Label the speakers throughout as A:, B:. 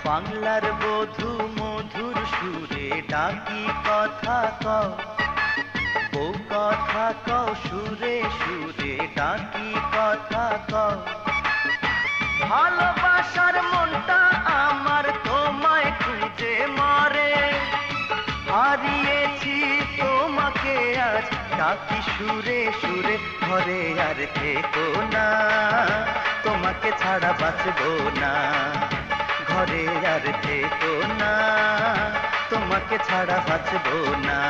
A: বাংলার বধূ মধুর সুরে ডাকি কথা কও, বউ কথা কও সুরে সুরে ডাকি কথা কও। ভালোবাসার মনটা আমার তোমায় খুঁজে মরে, হারিয়েছি তোমাকে আজ ডাকি সুরে সুরে। ঘরে আর থেকো না, তোমাকে ছাড়া বাঁচবো না। ঘরে আর থেকো না, তোমাকে ছাড়া বাঁচবো না।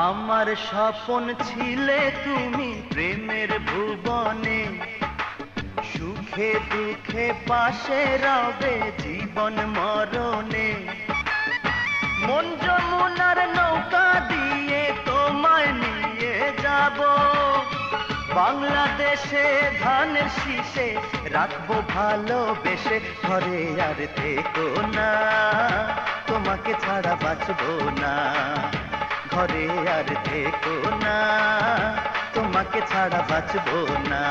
A: আমার স্বপন ছিলে তুমি প্রেমের ভুবনে, সুখে দুঃখে পাশে রবে জীবন মরণে। মন যমুনার নৌকা দিয়ে তোমায় নিয়ে যাব, বাংলাদেশে ধানের শীষে রাখবো ভালোবেসে। ঘরে আর থেকো না, তোমাকে ছাড়া বাঁচবো না। ঘরে আর থেকো না, তোমাকে ছাড়া বাঁচবো না।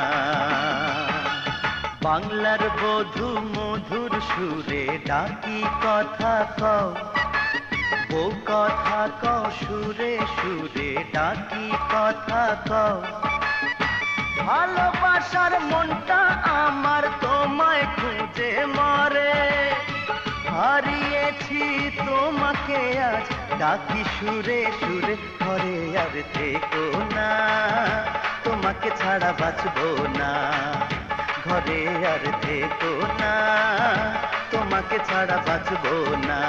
A: বাংলার বধূ মধুর সুরে ডাকি কথা কও, বউ কথা কও সুরে সুরে ডাকি কথা কও। ভালোবাসার মনটা আমার তোমায় খুঁজে মরে, হারিয়েছি তোমাকে আজ ডাকি সুরে সুরে। ঘরে আর থেকো না, তোমাকে ছাড়া বাঁচবো না। ঘরে আর থেকো না, তোমাকে ছাড়া বাঁচবো না।